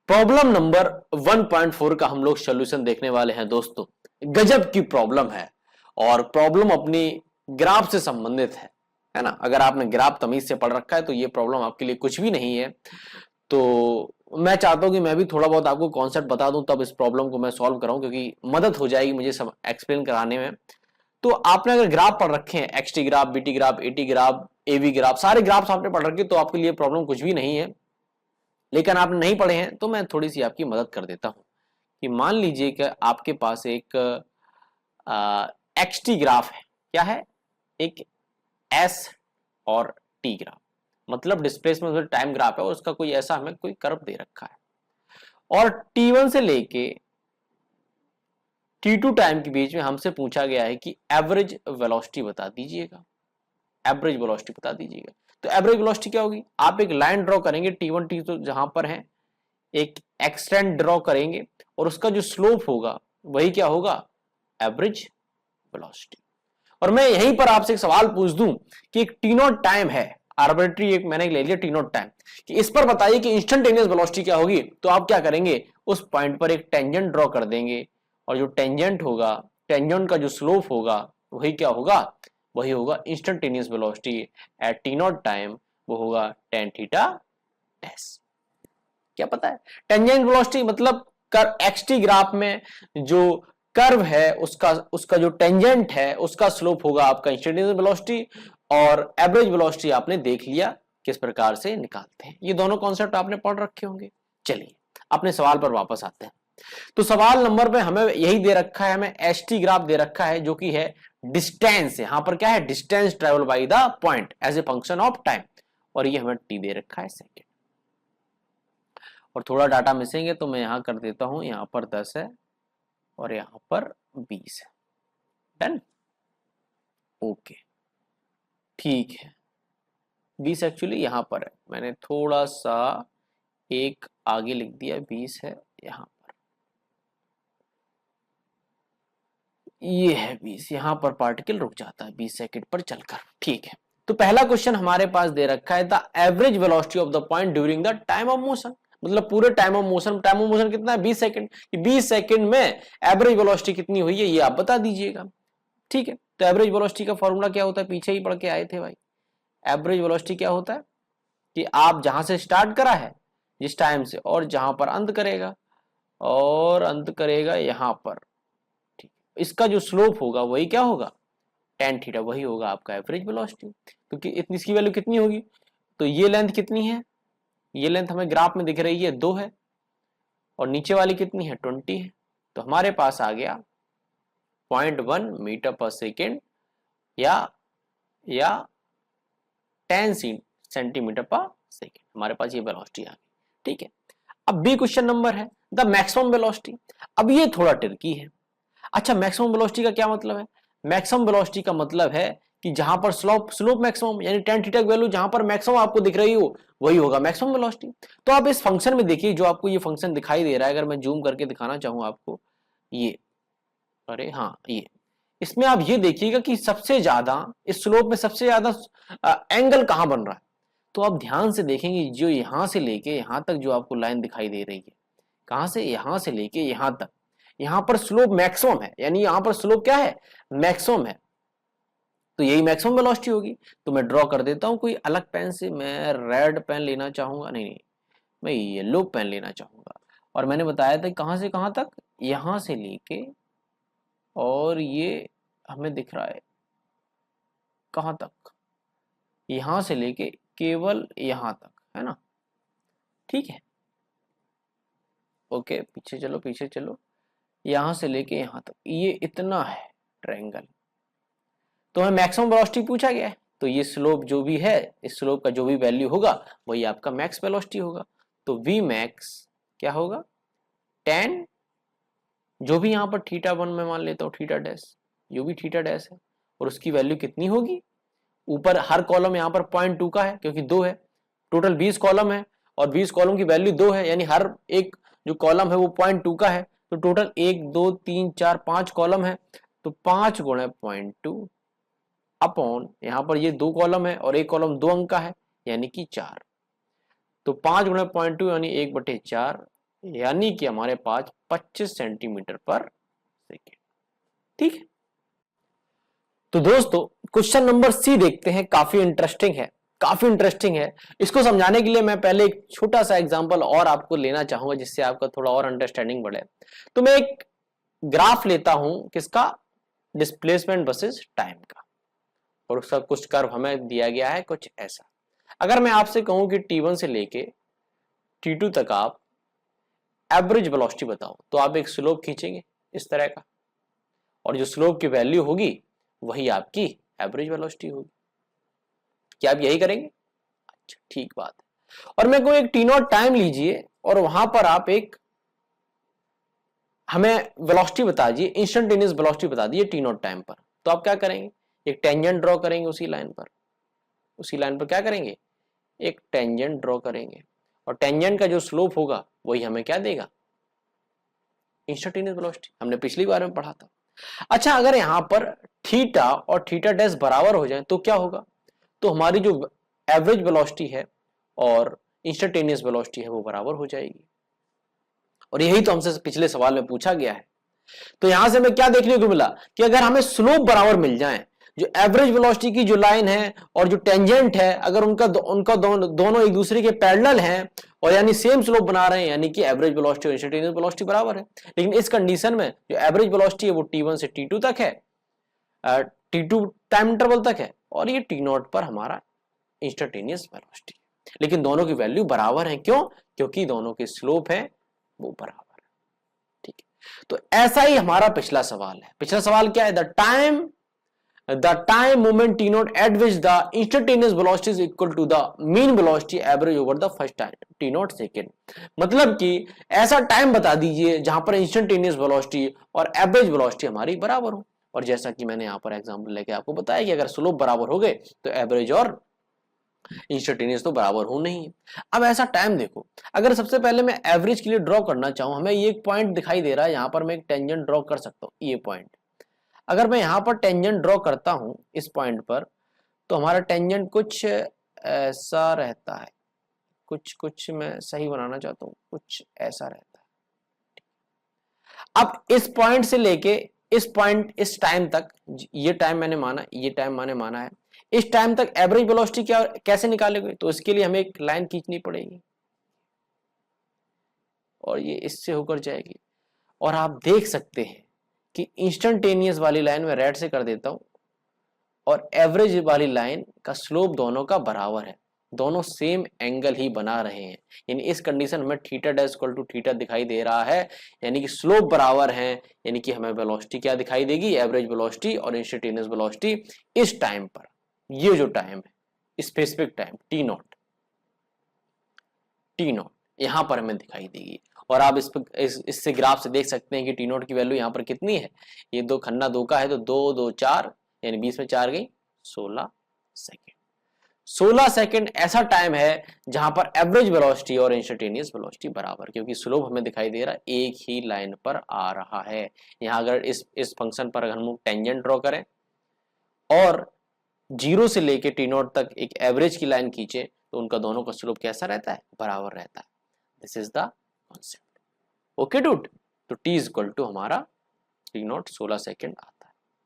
Problem number 1.4 का हम लोग सोल्यूशन देखने वाले हैं दोस्तों। गजब की प्रॉब्लम है और प्रॉब्लम अपनी ग्राफ से संबंधित है ना। अगर आपने ग्राफ तमीज से पढ़ रखा है तो ये प्रॉब्लम आपके लिए कुछ भी नहीं है। तो मैं चाहता हूं कि मैं भी थोड़ा बहुत आपको कॉन्सेप्ट बता दूं, तब इस प्रॉब्लम को मैं सॉल्व कराऊं, क्योंकि मदद हो जाएगी मुझे सब एक्सप्लेन कराने में। तो आपने अगर ग्राफ पढ़ रखे हैं, XT graph, BT graph, AT graph, AV graph, सारे ग्राफ्स आपने पढ़ रखे, तो आपके लिए प्रॉब्लम कुछ भी नहीं है। लेकिन आपने नहीं पढ़े हैं तो मैं थोड़ी सी आपकी मदद कर देता हूं कि मान लीजिए कि आपके पास एक एक्स टी ग्राफ है। क्या है? एक एस और टी ग्राफ, मतलब डिस्प्लेसमेंट टाइम ग्राफ है, और उसका कोई ऐसा हमें कोई कर्व दे रखा है, और T1 से लेके T2 टाइम के बीच में हमसे पूछा गया है कि एवरेज वेलोसिटी बता दीजिएगा। एवरेज वेलोसिटी बता दीजिएगा। तो एवरेज वेलोसिटी क्या होगी? आप एक लाइन ड्रॉ करेंगे T1 T2 जहां पर है, एक एक्सटेंड ड्रॉ करेंगे, और उसका जो स्लोप होगा वही क्या होगा? Average velocity. और मैं यहीं पर आपसे एक सवाल पूछ दूं कि एक टी नॉट टाइम है, आर्बिट्री एक मैंने ले लिया टी नॉट टाइम, कि इस पर बताइए कि इंस्टेंटेनियस वेलोसिटी क्या होगी। तो आप क्या करेंगे? उस पॉइंट पर एक टेंजेंट ड्रॉ कर देंगे, और जो टेंजेंट होगा, टेंजेंट का जो स्लोप होगा वही क्या होगा? वही होगा instantaneous velocity at T not time, वो होगा tan थीटा डैश। क्या पता है? टेंजेंट वेलोसिटी मतलब कर एक्सटी ग्राफ में जो कर्व है उसका जो टेंजेंट है उसका स्लोप होगा आपका इंस्टेंटेनियस वेलोसिटी, और एवरेज वेलोसिटी आपने देख लिया किस प्रकार से निकालते हैं। ये दोनों कॉन्सेप्ट आपने पढ़ रखे होंगे। चलिए अपने सवाल पर वापस आते हैं। तो सवाल नंबर पे हमें यही दे रखा है, हमें एस टी ग्राफ दे रखा है, जो कि है डिस्टेंस। यहां पर क्या है? Distance travel by the point as a function of time, और ये हमें टी दे रखा है सेकेंड। और थोड़ा डाटा मिसिंग है तो मैं यहां कर देता हूं, यहां पर 10 है और यहां पर 20 है। डन? ओके, ठीक है। 20 एक्चुअली यहां पर है, मैंने थोड़ा सा एक आगे लिख दिया, 20 है यहां पर, ये है 20। यहां पर पार्टिकल रुक जाता है 20 सेकंड पर चलकर। ठीक है, तो पहला क्वेश्चन हमारे पास दे रखा है the average velocity of the point during the time of motion. मतलब पूरे time of motion, time of motion कितना है? 20 सेकंड। 20 सेकंड में एवरेज वेलोसिटी कितनी हुई है ये आप बता दीजिएगा। ठीक है, तो एवरेज वेलोसिटी का फॉर्मूला क्या होता है? पीछे ही पढ़ के आए थे भाई। एवरेज वेलोसिटी क्या होता है कि आप जहां से स्टार्ट करा है जिस टाइम से, और जहां पर अंत करेगा, और अंत करेगा यहां पर, ठीक, इसका जो स्लोप होगा वही क्या होगा? tan थीटा, वही होगा आपका एवरेज वेलोसिटी। तो कि इतनी, इसकी वैल्यू कितनी होगी? तो ये लेंथ कितनी है? ये लेंथ हमें ग्राफ में दिख रही है 2 है, और नीचे वाली कितनी है? 20 है। तो हमारे पास आ गया 0.1 मीटर पर सेकेंड, या 10 सेंटीमीटर पर सेकेंड। हमारे पास ये वेलोसिटी आ गई। ठीक है, अब बी क्वेश्चन नंबर है द मैक्सिमम वेलोसिटी। अब ये थोड़ा ट्रिकी है। अच्छा, मैक्सिमम वेलोसिटी का क्या मतलब है? मैक्सिमम वेलोसिटी का मतलब है कि जहां पर स्लोप मैक्सिमम, यानी tan थीटा की वैल्यू जहां पर मैक्सिमम आपको दिख रही हो वही होगा मैक्सिमम वेलोसिटी। तो आप इस फंक्शन में देखिए, जो आपको ये फंक्शन दिखाई दे रहा है, अगर मैं जूम करके दिखाना चाहूं आपको, ये, अरे हाँ, ये, इसमें आप ये देखिएगा कि सबसे ज्यादा इस स्लोप में सबसे ज्यादा एंगल कहां बन रहा है। तो आप ध्यान से देखेंगे, जो यहां से लेके यहां तक जो आपको लाइन दिखाई दे रही है, कहां से? यहां से लेके यहां तक, यहां पर स्लोप मैक्सिमम है, यानी यहां पर स्लोप क्या है? मैक्सिमम है। तो यही मैक्सिमम वेलोसिटी होगी। तो मैं ड्रॉ कर देता हूं कोई अलग पेन से। मैं रेड पेन लेना चाहूंगा, नहीं, मैं येलो पेन लेना चाहूंगा। और मैंने बताया था कहां से कहां तक? यहां से लेके, और ये हमें दिख रहा है कहां तक? यहां से लेके केवल यहां तक, है ना? ठीक है, ओके, पीछे चलो, पीछे चलो, यहां से लेके यहां तक, ये इतना है ट्रायंगल। तो हमें मैक्सिमम वेलोसिटी पूछा गया है, तो ये स्लोप जो भी है, इस स्लोप का जो भी वैल्यू होगा वही आपका मैक्स वेलोसिटी होगा। तो वी मैक्स क्या होगा? tan, जो भी यहाँ पर θ1 में मान लेता हूँ, थीटा डैश, जो भी थीटा डैश है, और उसकी वैल्यू कितनी होगी? ऊपर हर कॉलम यहाँ पर 0.2 का है, क्योंकि 2 है, टोटल 20 कॉलम है, और 20 कॉलम की वैल्यू 2 है, यानी हर एक जो कॉलम है वो 0.2 का है। तो टोटल 1 2 3 4 5 कॉलम है, तो 5 गुणे 0.2 अपॉन, यहाँ पर ये 2 कॉलम है और एक कॉलम 2 अंक का है, यानी कि 4। तो 5 गुणे 0.2 यानी 1/4, यानी कि हमारे पास 25 सेंटीमीटर पर सेकेंड। ठीक है, तो दोस्तों क्वेश्चन नंबर सी देखते हैं, काफी इंटरेस्टिंग है, काफी इंटरेस्टिंग है। इसको समझाने के लिए मैं पहले एक छोटा सा एग्जांपल और आपको लेना चाहूंगा जिससे आपका थोड़ा और अंडरस्टैंडिंग बढ़े। तो मैं एक ग्राफ लेता हूं, किसका, डिस्प्लेसमेंट वर्सेस टाइम का, और उसका कुछ कर्व हमें दिया गया है कुछ ऐसा। अगर मैं आपसे कहूं कि T1 से लेके T2 तक आप एवरेज वेलोसिटी बताओ, तो आप एक स्लोप खींचेंगे इस तरह का, और जो स्लोप की वैल्यू होगी वही आपकी एवरेज वेलोसिटी होगी। क्या आप यही करेंगे? अच्छा, ठीक बात है। और मैं कोई एक T0 टाइम लीजिए और वहां पर आप एक हमें वेलोसिटी बता दीजिए, इंस्टेंटेनियस वेलोसिटी बता दीजिए T0 टाइम पर। तो आप क्या करेंगे? एक टेंजेंट ड्रॉ करेंगे उसी लाइन पर, उसी लाइन पर क्या करेंगे? एक टेंजेंट ड्रॉ करेंगे, और टेंजेंट का जो स्लोप होगा वही हमें क्या देगा? Instantaneous velocity. हमने पिछली बार में पढ़ा था। अच्छा, अगर यहां पर थीटा और थीटा डैश बराबर हो जाए तो क्या होगा? तो हमारी जो एवरेज वेलोसिटी है और इंस्टेंटेनियस वेलोसिटी है वो बराबर हो जाएगी, और यही तो हमसे पिछले सवाल में पूछा गया है। तो यहां से हमें क्या देखने को मिला कि अगर हमें स्लोप बराबर मिल जाए, जो एवरेज वेलोसिटी की जो लाइन है और जो टेंजेंट है, अगर उनका दोनों एक दूसरे के पैरेलल हैं और यानी सेम स्लोप बना रहे हैं, यानी कि एवरेज वेलोसिटी और इंस्टेंटेनियस वेलोसिटी बराबर है। लेकिन इस कंडीशन में जो एवरेज वेलोसिटी है वो T1 से T2 तक है, T2 टाइम इंटरवल तक है, और ये T0 पर हमारा इंस्टेंटेनियस वेलोसिटी। लेकिन दोनों की वैल्यू बराबर है, क्यों? क्योंकि दोनों के स्लोप है वो बराबर है। ठीक है, तो ऐसा ही हमारा पिछला सवाल है। पिछला सवाल क्या है? The time moment T0 at which the instantaneous velocity is equal to the mean velocity average over the first time T0 second. मतलब कि ऐसा टाइम बता दीजिए जहां पर इंस्टेंटेनियस वेलोसिटी और एवरेज वेलोसिटी हमारी बराबर हो। और जैसा कि मैंने यहां पर एग्जांपल लेके आपको बताया कि अगर स्लोप बराबर हो गए तो एवरेज और इंस्टेंटेनियस तो बराबर हो नहीं है। अब ऐसा टाइम देखो, अगर सबसे पहले मैं एवरेज के लिए ड्रॉ करना चाहूं, हमें ये एक पॉइंट दिखाई दे रहा है, यहां पर मैं एक टेंजेंट ड्रॉ कर सकता हूं, ये पॉइंट। अगर मैं यहां पर टेंजेंट ड्रॉ करता हूं इस पॉइंट पर, तो हमारा टेंजेंट कुछ ऐसा रहता है, कुछ मैं सही बनाना चाहता हूं, कुछ ऐसा रहता है। अब इस पॉइंट से लेके इस पॉइंट, इस टाइम तक, ये टाइम मैंने माना, ये टाइम मैंने माना है, इस टाइम तक एवरेज वेलोसिटी क्या कैसे निकालेंगे? तो इसके लिए हमें एक लाइन खींचनी पड़ेगी, और ये इससे होकर जाएगी। और आप देख सकते हैं कि इंस्टेंटेनियस वाली लाइन में रेड से कर देता हूं, और एवरेज वाली लाइन का स्लोप दोनों का बराबर है, दोनों सेम एंगल ही बना रहे हैं। यानी इस कंडीशन में theta dash equal to theta दिखाई दे रहा है, यानी कि स्लोप बराबर है, यानी कि हमें वेलोसिटी क्या दिखाई देगी? एवरेज वेलोसिटी और इंस्टेंटेनियस वेलोसिटी इस टाइम पर, ये जो टाइम है स्पेसिफिक टाइम T0 यहां पर हमें दिखाई देगी। और आप इससे ग्राफ से देख सकते हैं कि T0 की वैल्यू यहाँ पर कितनी है? ये दो खन्ना दो का है, तो 2 2 4, यानी 20 में 4 गई, 16 सेकेंड। 16 सेकेंड ऐसा टाइम है जहां पर एवरेज वेलोसिटी और इंस्टेंटेनियस वेलोसिटी बराबर, क्योंकि स्लोप हमें दिखाई दे रहा है एक ही लाइन पर आ रहा है। यहाँ अगर इस फंक्शन पर हम टेंजेंट ड्रॉ करें और 0 से लेके T0 तक एक एवरेज की लाइन खींचे, तो उनका दोनों का स्लोप कैसा रहता है? बराबर रहता है। This is the concept. Okay dude, तो T इक्वल टू हमारा T0 16 सेकेंड आता है।